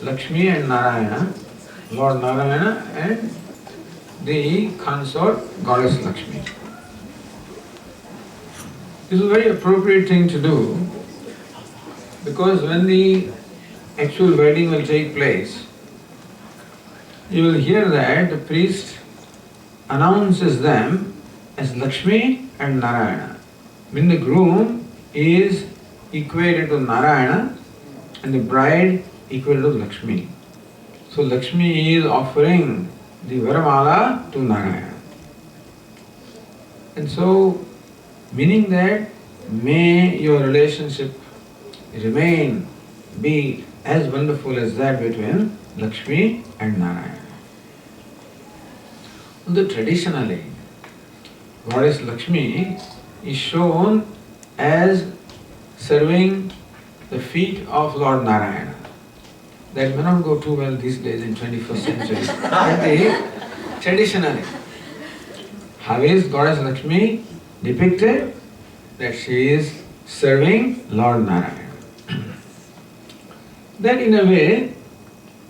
Lakshmi and Narayana, Lord Narayana and the consort Goddess Lakshmi. This is a very appropriate thing to do because when the actual wedding will take place, you will hear that the priest announces them as Lakshmi and Narayana. When the groom is equated to Narayana and the bride equated to Lakshmi. So Lakshmi is offering the Varamala to Narayana. And so, meaning that may your relationship remain, be as wonderful as that between Lakshmi and Narayana. Although traditionally, Goddess Lakshmi is shown as serving the feet of Lord Narayana. That may not go too well these days in 21st century. But traditionally, how is Goddess Lakshmi depicted? That she is serving Lord Narayana. That in a way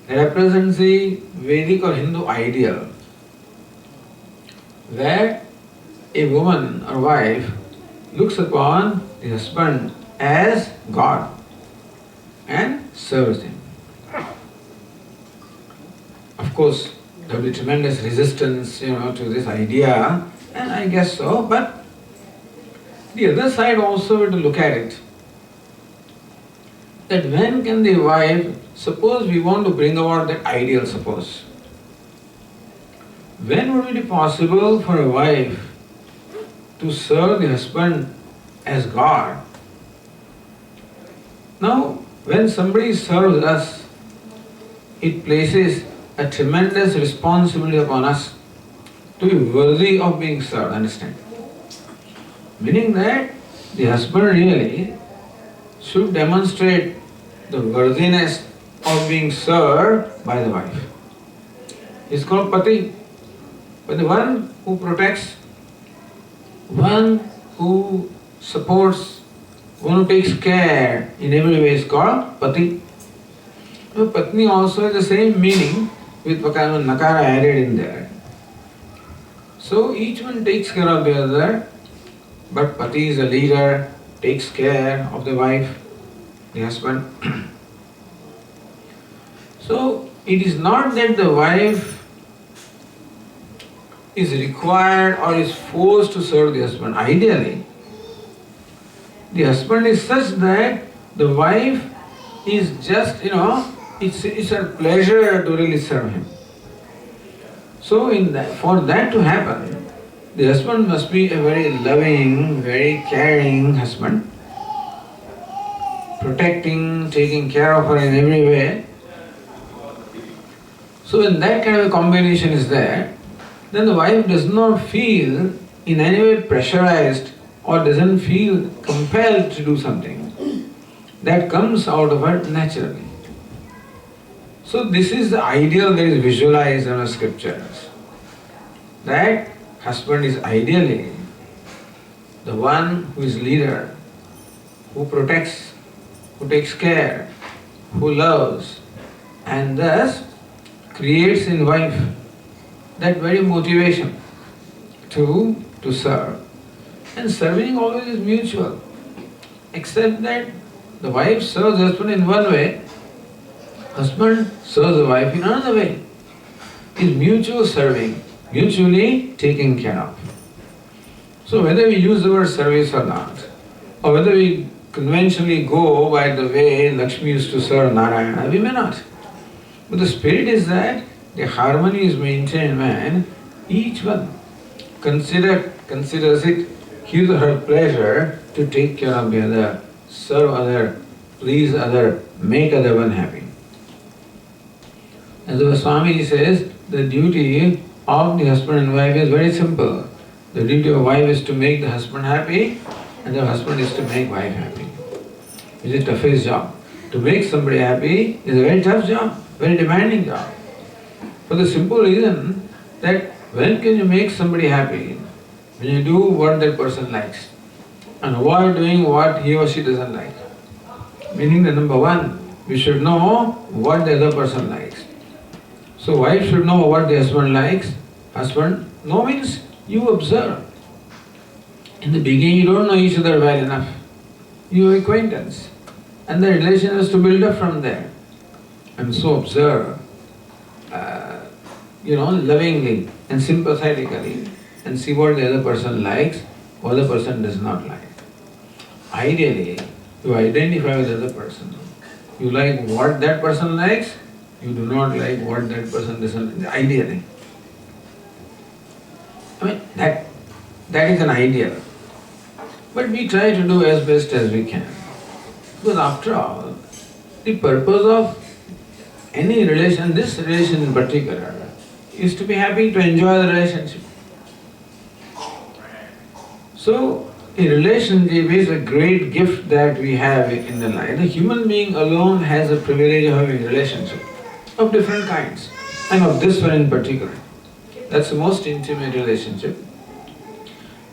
represents the Vedic or Hindu ideal where a woman or wife looks upon the husband as God and serves him. Of course, there will be tremendous resistance, to this idea, and I guess so, but the other side also we have to look at it. That when can the wife, suppose we want to bring about that ideal, suppose. When would it be possible for a wife to serve the husband as God? Now, when somebody serves us, it places a tremendous responsibility upon us to be worthy of being served, understand? Meaning that the husband really should demonstrate the worthiness of being served by the wife. It's called Pati. But the one who protects, one who supports, one who takes care in every way is called Pati. Now, Patni also has the same meaning with Nakara added in there. So each one takes care of the other, but Pati is a leader, takes care of the wife, the husband. So it is not that the wife is required or is forced to serve the husband. Ideally, the husband is such that the wife is just, it's her pleasure to really serve him. So for that to happen, the husband must be a very loving, very caring husband, protecting, taking care of her in every way. So when that kind of a combination is there, then the wife does not feel in any way pressurized or doesn't feel compelled to do something. That comes out of her naturally. So this is the ideal that is visualized in the scriptures. That husband is ideally the one who is leader, who protects, who takes care, who loves, and thus creates in wife that very motivation to serve. And serving always is mutual, except that the wife serves the husband in one way, husband serves the wife in another way. It's mutual serving, mutually taken care of. So whether we use the word service or not, or whether we conventionally go by the way Lakshmi used to serve Narayana, we may not. But the spirit is that the harmony is maintained when each one considers it his or her pleasure to take care of the other, serve other, please other, make other one happy. As the Swami says, the duty of the husband and wife is very simple. The duty of wife is to make the husband happy, and the husband is to make wife happy. It's the toughest job. To make somebody happy is a very tough job, very demanding job. For the simple reason that when can you make somebody happy? When you do what that person likes and avoid doing what he or she doesn't like. Meaning that number one, we should know what the other person likes. So wife should know what the husband likes. Husband, no means you observe. In the beginning you don't know each other well enough. You have acquaintance. And the relation has to build up from there. And so observe, lovingly and sympathetically, and see what the other person likes, what the other person does not like. Ideally, you identify with the other person. You like what that person likes, you do not like what that person doesn't like. Ideally. That is an ideal. But we try to do as best as we can. Because after all, the purpose of any relation, this relation in particular, is to be happy, to enjoy the relationship. So, a relationship is a great gift that we have in the life. The human being alone has a privilege of having a relationship of different kinds, and of this one in particular. That's the most intimate relationship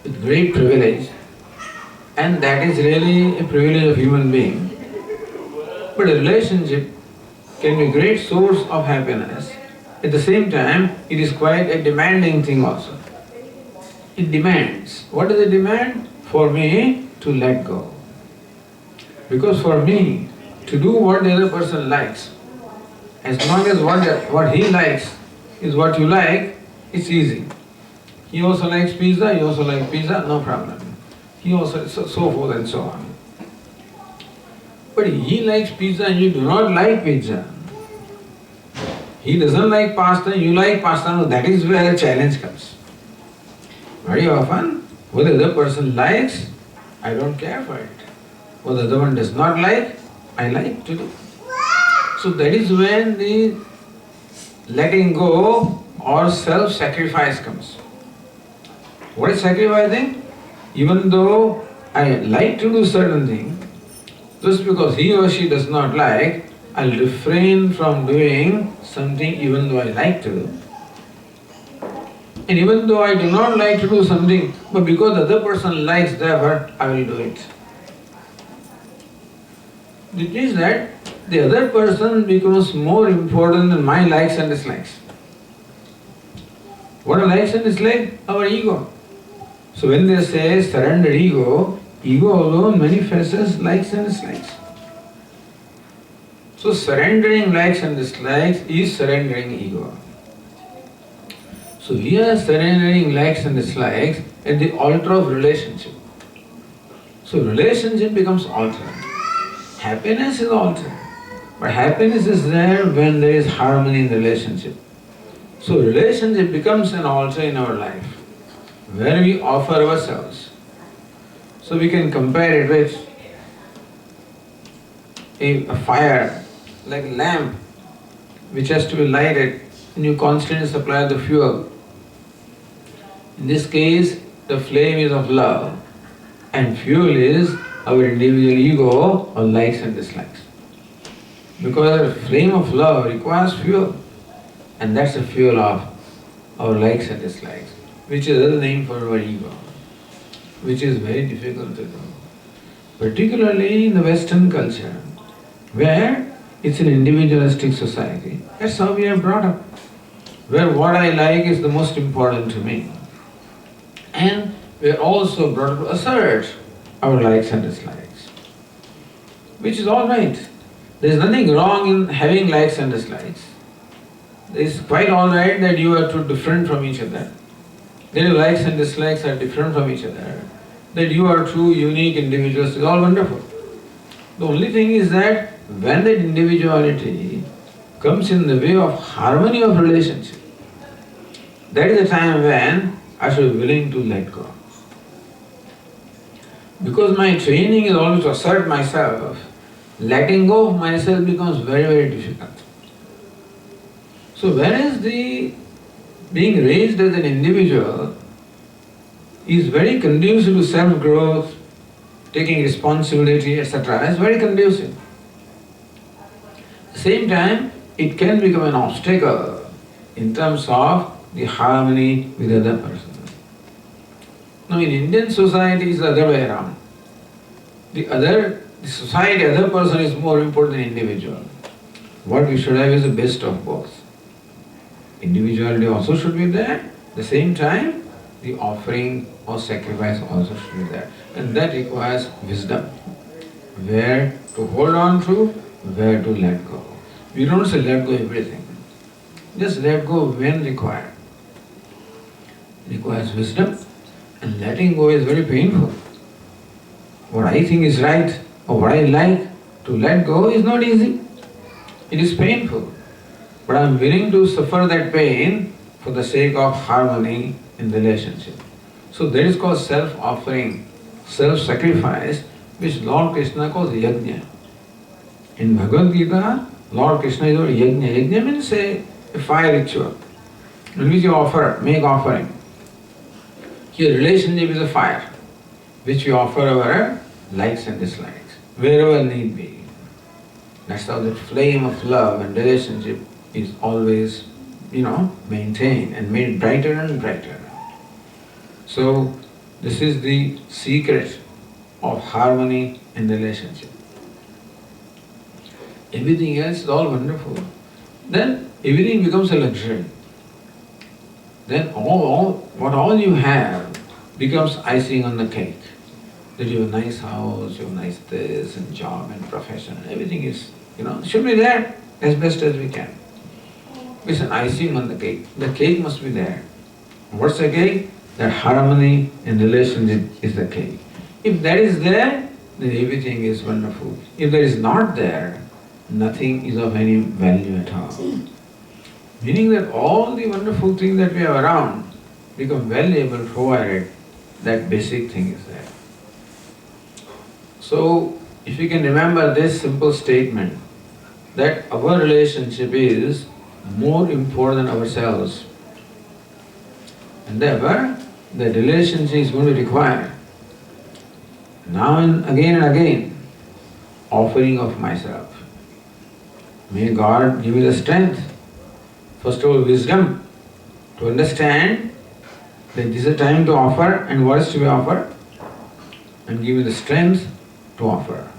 with great privilege, and that is really a privilege of human being. But a relationship can be a great source of happiness. At the same time, it is quite a demanding thing also. It demands. What does it demand? For me to let go. Because for me to do what the other person likes, as long as what he likes is what you like, it's easy. He also likes pizza, you also like pizza, no problem. He also, so forth and so on. But he likes pizza and you do not like pizza. He doesn't like pasta, you like pasta, no, that is where the challenge comes. Very often, what the other person likes, I don't care for it. What the other one does not like, I like to do. So that is when the letting go or self-sacrifice comes. What is sacrificing? Even though I like to do certain thing, just because he or she does not like, I'll refrain from doing something even though I like to do. And even though I do not like to do something, but because the other person likes, therefore I will do it. It means that the other person becomes more important than my likes and dislikes. What are likes and dislikes? Our ego. So when they say surrender ego, ego alone manifests as likes and dislikes. So surrendering likes and dislikes is surrendering ego. So we are surrendering likes and dislikes at the altar of relationship. So relationship becomes altar. Happiness is altar. But happiness is there when there is harmony in the relationship. So relationship becomes an altar in our life, where we offer ourselves. So we can compare it with a fire, like a lamp, which has to be lighted, and you constantly supply the fuel. In this case, the flame is of love, and fuel is our individual ego or likes and dislikes. Because the flame of love requires fuel, and that's the fuel of our likes and dislikes, which is another name for our ego, which is very difficult to do. Particularly in the Western culture, where it's an individualistic society. That's how we are brought up, where what I like is the most important to me. And we are also brought up to assert our likes and dislikes, which is all right. There is nothing wrong in having likes and dislikes. It's quite all right that you are too different from each other, that your likes and dislikes are different from each other, that you are two unique individuals, is all wonderful. The only thing is that when that individuality comes in the way of harmony of relationship, that is the time when I should be willing to let go. Because my training is always to assert myself, letting go of myself becomes very, very difficult. So whereas the being raised as an individual is very conducive to self-growth, taking responsibility, etc., is very conducive. At the same time, it can become an obstacle in terms of the harmony with the other person. Now in Indian society it's the other way around. The the society, other person is more important than individual. What we should have is the best of both. Individuality also should be there. At the same time, the offering or sacrifice also should be there. And that requires wisdom. Where to hold on to, where to let go. We don't say let go everything. Just let go when required. It requires wisdom, and letting go is very painful. What I think is right or what I like, to let go is not easy. It is painful. But I am willing to suffer that pain for the sake of harmony in relationship. So that is called self-offering, self-sacrifice, which Lord Krishna calls yajna. In Bhagavad Gita, Lord Krishna is called yajna. Yajna means a fire ritual in which you offer, make offering. Here relationship is a fire, which we offer our likes and dislikes, wherever need be. That's how that flame of love and relationship is always, maintained and made brighter and brighter. So, this is the secret of harmony in relationship. Everything else is all wonderful. Then everything becomes a luxury. Then all you have becomes icing on the cake. That you have a nice house, you have nice this and job and profession, and everything is, should be there as best as we can. It's an icing on the cake. The cake must be there. What's the cake? That harmony and relationship is the cake. If that is there, then everything is wonderful. If that is not there, nothing is of any value at all. Meaning that all the wonderful things that we have around become valuable provided that basic thing is there. So, if you can remember this simple statement, that our relationship is more important than ourselves, and therefore the relationship is going to require now and again offering of myself. May God give me the strength, first of all wisdom, to understand that this is a time to offer and what is to be offered, and give me the strength to offer.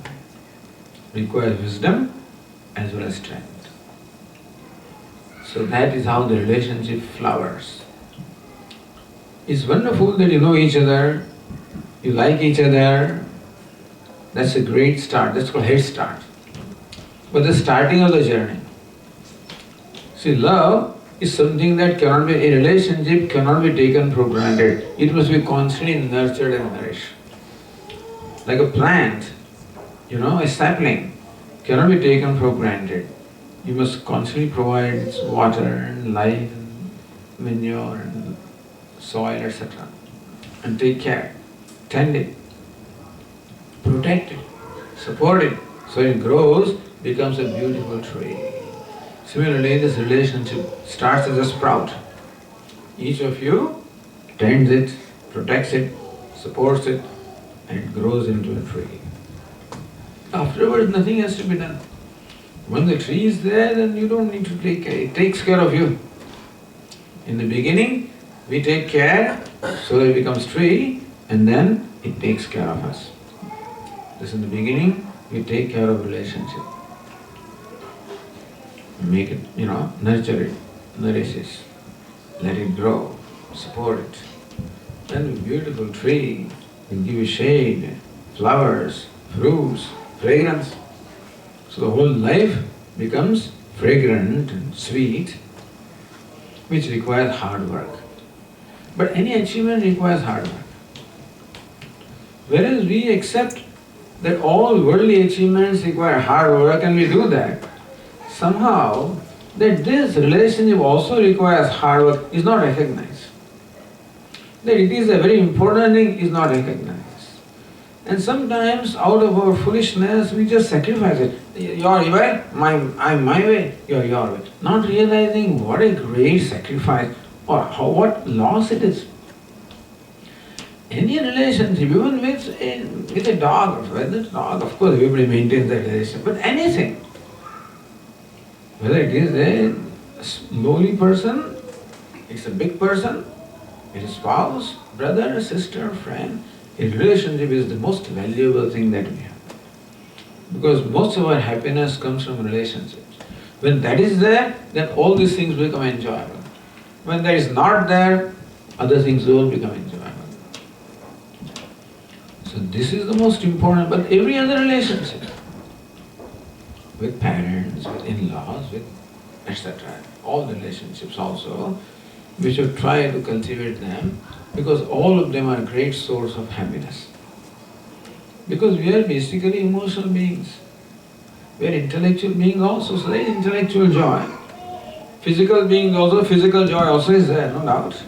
Requires wisdom as well as strength. So that is how the relationship flowers. It's wonderful that you know each other, you like each other. That's a great start. That's called head start. But the starting of the journey. See, love is something that cannot be, a relationship cannot be taken for granted. It must be constantly nurtured and nourished. Like a plant, a sapling cannot be taken for granted. You must constantly provide its water and life, and manure and soil, etc. And take care, tend it, protect it, support it, so it grows, becomes a beautiful tree. Similarly, this relationship starts as a sprout. Each of you tends it, protects it, supports it, and it grows into a tree. Afterwards, nothing has to be done. When the tree is there, then you don't need to take care. It takes care of you. In the beginning, we take care so that it becomes tree, and then it takes care of us. This in the beginning, we take care of relationship. Make it, nurture it, nourish it, let it grow, support it. Then a beautiful tree will give you shade, flowers, fruits, fragrance. So the whole life becomes fragrant and sweet, which requires hard work. But any achievement requires hard work. Whereas we accept that all worldly achievements require hard work and we do that, somehow that this relationship also requires hard work is not recognized. That it is a very important thing is not recognized. And sometimes out of our foolishness we just sacrifice it. Your way, I'm my way, you're your way. Not realizing what a great sacrifice or what loss it is. Any relationship, even with a dog, whether it's a dog, of course everybody maintains that relationship, but anything, whether it is a lowly person, it's a big person, it's a spouse, brother, sister, friend, a relationship is the most valuable thing that we have. Because most of our happiness comes from relationships. When that is there, then all these things become enjoyable. When that is not there, other things don't become enjoyable. So this is the most important, but every other relationship, with parents, with in-laws, with etc., all the relationships also, we should try to cultivate them because all of them are a great source of happiness. Because we are basically emotional beings. We are intellectual beings also, so there is intellectual joy. Physical beings also, physical joy also is there, no doubt.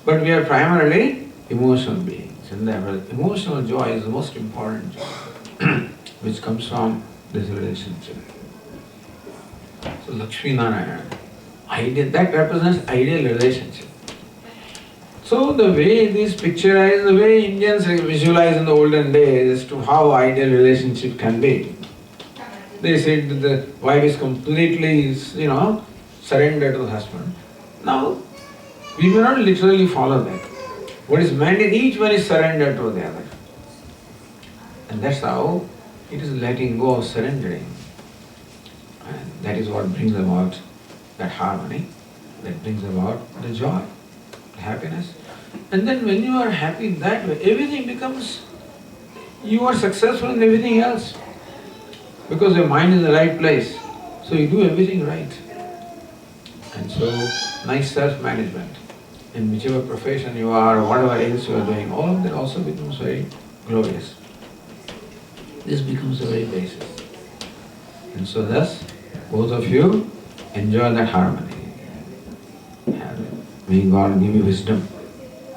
But we are primarily emotional beings, and the emotional joy is the most important joy, which comes from this relationship. So Lakshmi Narayana, that represents ideal relationship. So the way it is picturized, the way Indians visualize in the olden days as to how ideal relationship can be. They said that the wife is completely, surrendered to the husband. Now, we may not literally follow that. What is meant is each one is surrendered to the other. And that's how it is letting go of surrendering. And that is what brings about that harmony, that brings about the joy, the happiness. And then when you are happy that way, everything becomes, you are successful in everything else. Because your mind is in the right place. So you do everything right. And so, nice self-management. In whichever profession you are, or whatever else you are doing, all of that also becomes very glorious. This becomes the very basis. And so thus, both of you enjoy that harmony. May God give you wisdom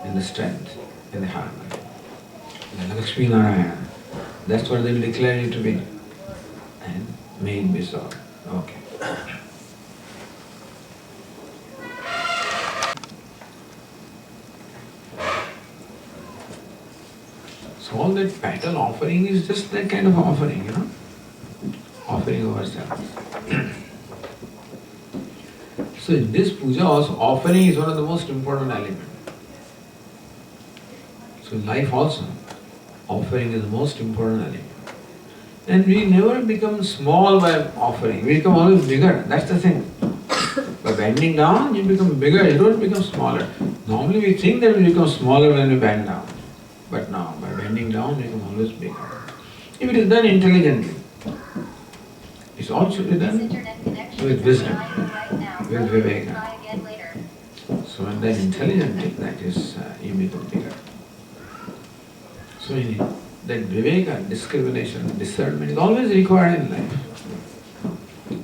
and the strength and the harmony. And Lakshmi Narayana, that's what they will declare you to be. And may it be so. Okay. So all that pattern offering is just that kind of offering, offering ourselves. So in this puja also, offering is one of the most important elements. So in life also, offering is the most important element. And we never become small by offering, we become always bigger, that's the thing. By bending down, you become bigger, you don't become smaller. Normally we think that we become smaller when we bend down. But now, by bending down, we become always bigger. If it is done intelligently, it all should be done with wisdom, with viveka. So when done intelligently, that is, you become bigger. So that viveka, discrimination, discernment is always required in life.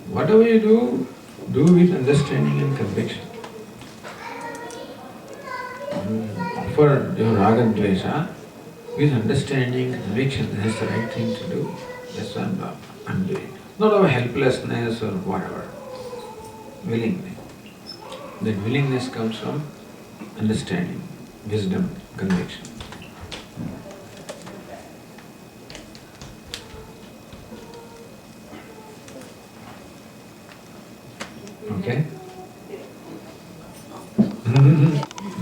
Whatever you do, do with understanding and conviction. Offer your raga and dvesha with understanding, conviction, that's the right thing to do. That's what I'm doing. Not of helplessness or whatever. Willingly. That willingness comes from understanding, wisdom, conviction. Okay?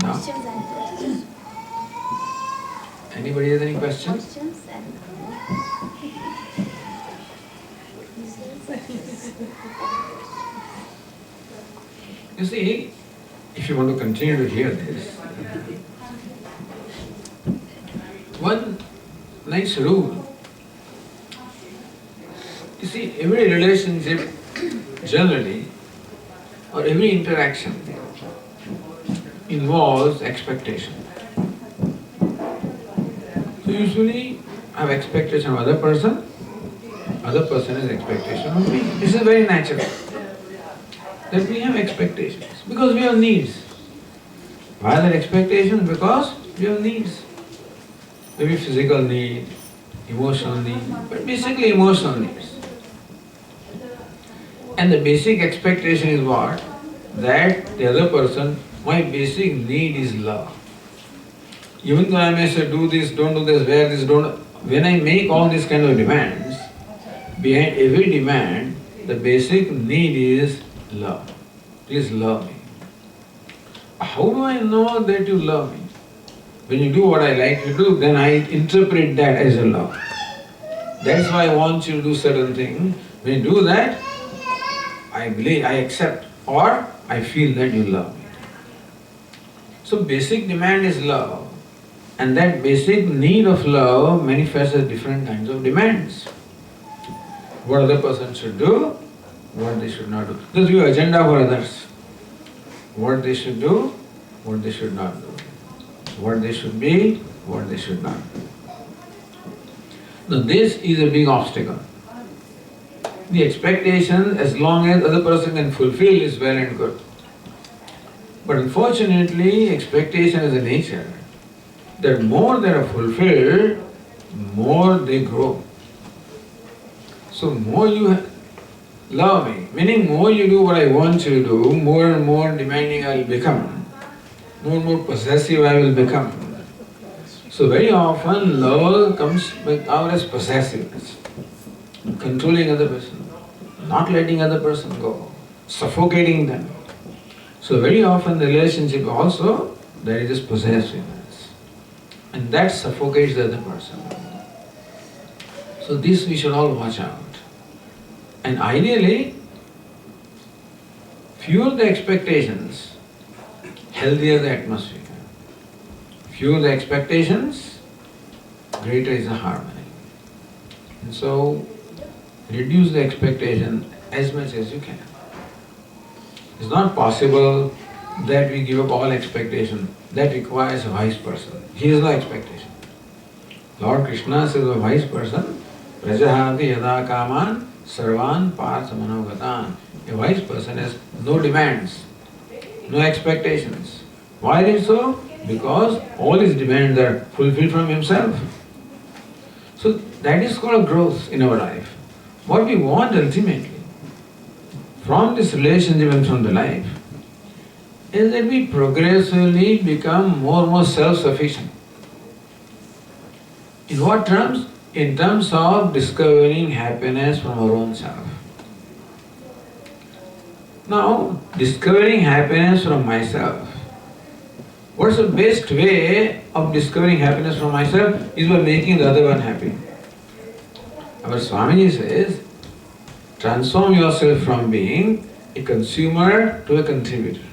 Now? Anybody has any questions? You see, if you want to continue to hear this, one nice rule. You see, every relationship generally, or every interaction involves expectation. So usually I have expectation of other person has expectation of me. This is very natural. That we have expectations because we have needs. Why are there expectations? Because we have needs. Maybe physical need, emotional need, but basically emotional needs. And the basic expectation is what? That the other person, my basic need is love. Even though I may say do this, don't do this, wear this, don't. When I make all these kind of demands, behind every demand, the basic need is love. Please love me. How do I know that you love me? When you do what I like you to do, then I interpret that as a love. That's why I want you to do certain thing. When you do that, I believe, I accept, or I feel that you love me. So basic demand is love. And that basic need of love manifests as different kinds of demands. What other person should do, what they should not do. There's your agenda for others. What they should do, what they should not do. What they should be, what they should not be. Now this is a big obstacle. The expectation, as long as other person can fulfill, is well and good. But unfortunately, expectation is a nature that more they are fulfilled, more they grow. So more you love me, meaning more you do what I want you to do, more and more demanding I will become, more and more possessive I will become. So very often love comes out as possessiveness, controlling other person, not letting other person go, suffocating them. So very often the relationship also, there is this possessiveness, and that suffocates the other person. So this we should all watch out. And ideally, fewer the expectations, healthier the atmosphere. Fewer the expectations, greater is the harmony. And so, reduce the expectation as much as you can. It's not possible that we give up all expectation. That requires a wise person. He has no expectation. Lord Krishna says a wise person, Prajahati yada kaman sarvan partha manogatan. A wise person has no demands, no expectations. Why is it so? Because all his demands are fulfilled from himself. So that is called growth in our life. What we want ultimately from this relationship and from the life is that we progressively become more and more self-sufficient. In what terms? In terms of discovering happiness from our own self. Now, discovering happiness from myself. What's the best way of discovering happiness from myself is by making the other one happy. Our Swamiji says, transform yourself from being a consumer to a contributor.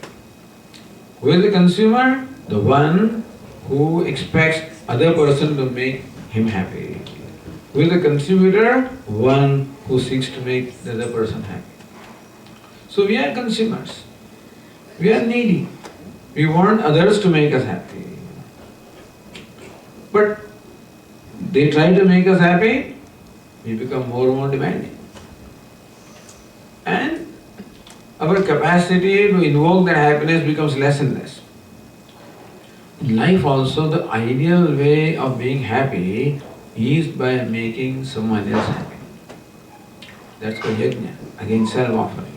Who is the consumer? The one who expects other person to make him happy. Who is the contributor? One who seeks to make the other person happy. So we are consumers. We are needy. We want others to make us happy. But they try to make us happy, we become more and more demanding. And our capacity to invoke that happiness becomes less and less. In life also, the ideal way of being happy is by making someone else happy. That's called yajna, again self-offering.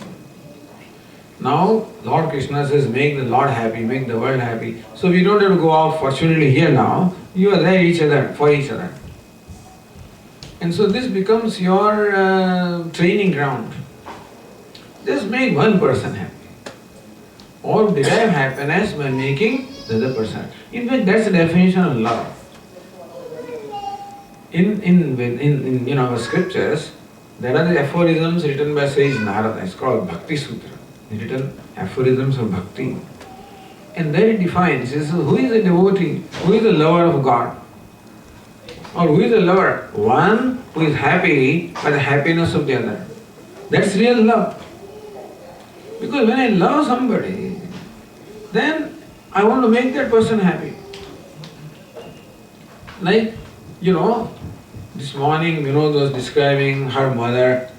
Now, Lord Krishna says, make the Lord happy, make the world happy. So we don't have to go out fortunately here now. You are there each other, for each other. And so this becomes your training ground. Just make one person happy. Or derive happiness by making the other person happy. In fact, that's the definition of love. In our scriptures, there are the aphorisms written by sage Narada. It's called Bhakti Sutra. Written aphorisms of bhakti. And there it defines, it says, who is a devotee? Who is the lover of God? Or who is the lover? One who is happy by the happiness of the other. That's real love. Because when I love somebody, then I want to make that person happy. Like, this morning Vinod was describing her mother,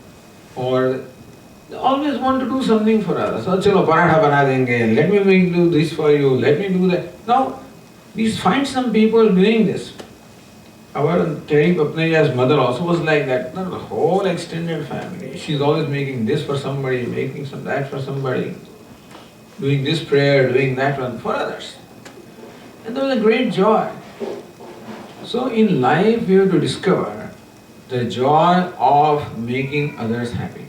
or they always want to do something for us. So, chalo, paratha bana denge, let me do this for you, let me do that. Now, we find some people doing this. Our Terry Papnaya's mother also was like that. The whole extended family. She's always making this for somebody, making some that for somebody, doing this prayer, doing that one for others. And there was a great joy. So in life we have to discover the joy of making others happy.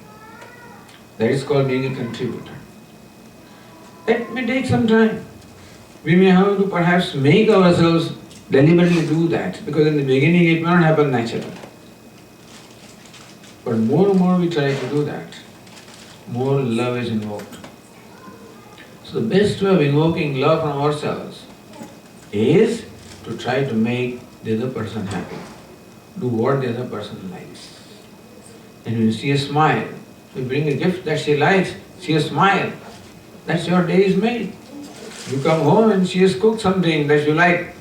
That is called being a contributor. It may take some time. We may have to perhaps make ourselves deliberately do that, because in the beginning it may not happen naturally. But more and more we try to do that, more love is invoked. So the best way of invoking love from ourselves is to try to make the other person happy. Do what the other person likes. And when you see a smile, you bring a gift that she likes, see a smile, that's your day is made. You come home and she has cooked something that you like,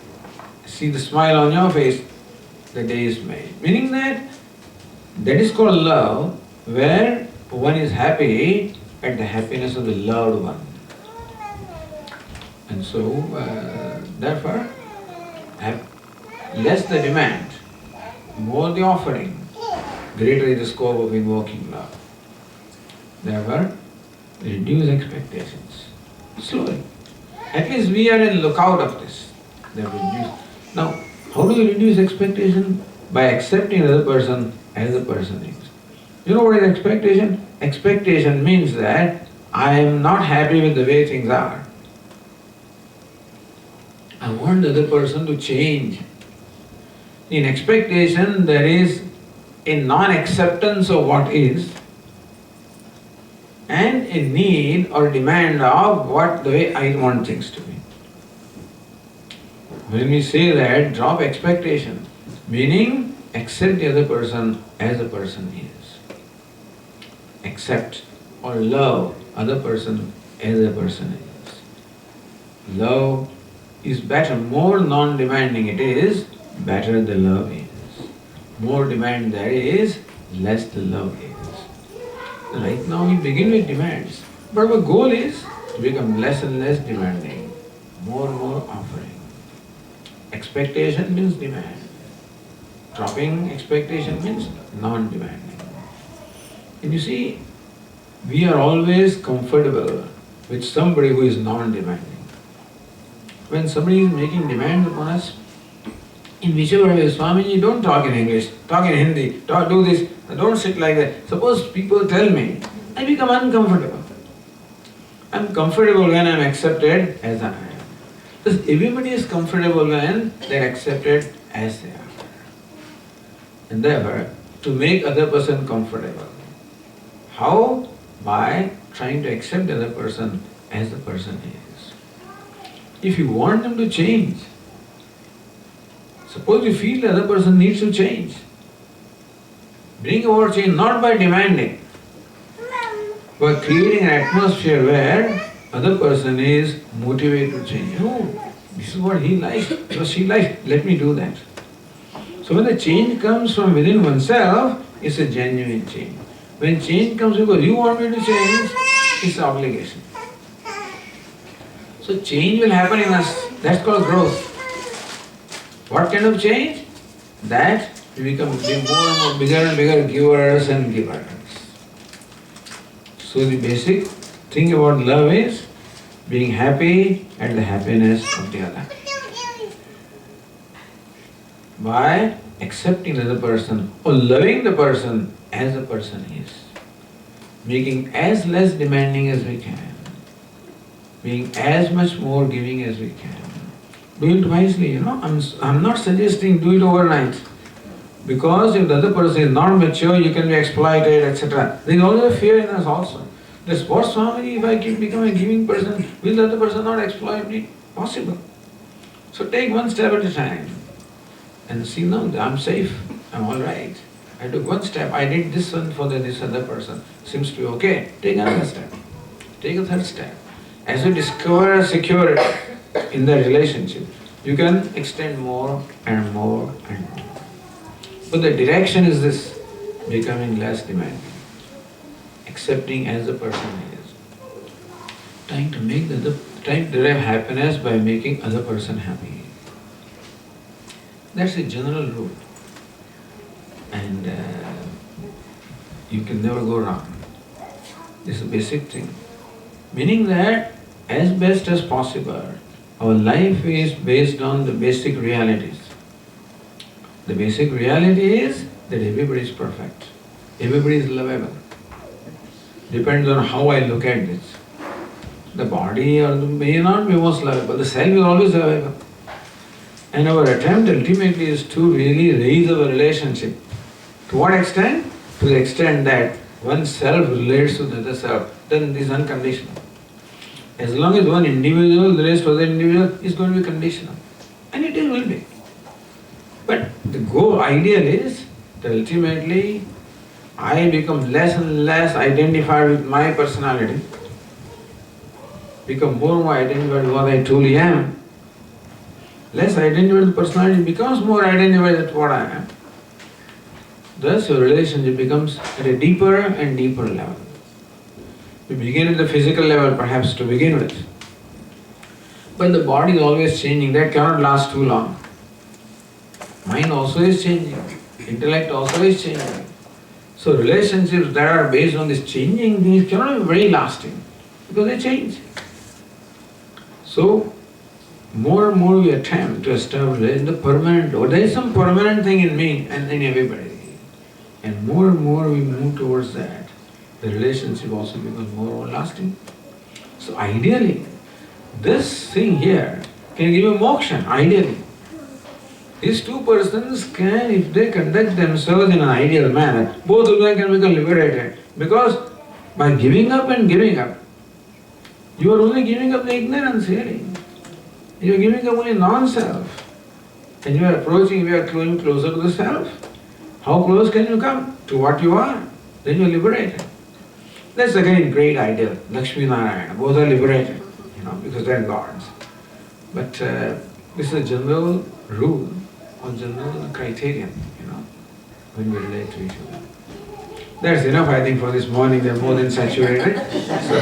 see the smile on your face, the day is made. Meaning that is called love, where one is happy at the happiness of the loved one. And so, therefore, less the demand, more the offering, greater is the scope of invoking love. Therefore, reduce expectations slowly. At least we are in lookout of this. Now, how do you reduce expectation? By accepting the other person as the person is. You know what is expectation? Expectation means that I am not happy with the way things are. I want the other person to change. In expectation, there is a non-acceptance of what is and a need or demand of the way I want things to be. When we say that, drop expectation, meaning accept the other person as the person is. Accept or love other person as the person is. Love is better, more non-demanding it is, better the love is. More demand there is, less the love is. Right now we begin with demands, but our goal is to become less and less demanding, more and more offering. Expectation means demand. Dropping expectation means non-demanding. And you see, we are always comfortable with somebody who is non-demanding. When somebody is making demands upon us, in whichever way, Swamiji, don't talk in English, talk in Hindi, do this, don't sit like that. Suppose people tell me, I become uncomfortable. I'm comfortable when I'm accepted as I am. Because everybody is comfortable when they're accepted as they are. And therefore, to make other person comfortable. How? By trying to accept the other person as the person is. If you want them to change, suppose you feel the other person needs to change, bring about change not by demanding, but creating an atmosphere where other person is motivated to change. Oh, this is what he likes, what she likes, let me do that. So when the change comes from within oneself, it's a genuine change. When change comes because you want me to change, it's an obligation. So change will happen in us. That's called growth. What kind of change? That we become more and more bigger and bigger givers and givers. So the basic thing about love is being happy at the happiness of the other. By accepting the other person or loving the person as the person is. Making as less demanding as we can. Being as much more giving as we can. Do it wisely, I'm not suggesting do it overnight. Because if the other person is not mature, you can be exploited, etc. There is always a fear in us also. This what Swami, if I become a giving person, will the other person not exploit me? Possible. So take one step at a time. And see, no, I'm safe, I'm alright. I took one step, I did this one for this other person. Seems to be okay. Take another step. Take a third step. As you discover security in the relationship, you can extend more and more and more. But the direction is this, becoming less demanding. Accepting as the person is. Trying to derive happiness by making other person happy. That's a general rule. And you can never go wrong. This is a basic thing. Meaning that as best as possible, our life is based on the basic realities. The basic reality is that everybody is perfect. Everybody is lovable. Depends on how I look at this. The body may not be most lovable, the self is always lovable. And our attempt ultimately is to really raise our relationship. To what extent? to the extent that one self relates to the other self, then this is unconditional. As long as one individual relates to other individual, it's going to be conditional. And it will be. But the goal, ideal is that ultimately I become less and less identified with my personality, become more and more identified with what I truly am. Less identified with personality becomes more identified with what I am. Thus your relationship becomes at a deeper and deeper level. You begin at the physical level perhaps to begin with. But the body is always changing, that cannot last too long. Mind also is changing, intellect also is changing. So relationships that are based on this changing things cannot be very lasting because they change. So more and more we attempt to establish the permanent, or there is some permanent thing in me and in everybody. And more we move towards that, the relationship also becomes more and more lasting. So ideally, this thing here can give you moksha, ideally. These two persons can, if they conduct themselves in an ideal manner, both of them can become liberated. Because by giving up and giving up, you are only giving up the ignorance really. You are giving up only non-self. And you are approaching, you are going closer to the self. How close can you come to what you are? Then you are liberated. That's again great ideal. Lakshmi Narayana, both are liberated, because they are gods. But this is a general rule or general criterion, when we relate to each other. That's enough, I think, for this morning. They're more than saturated. So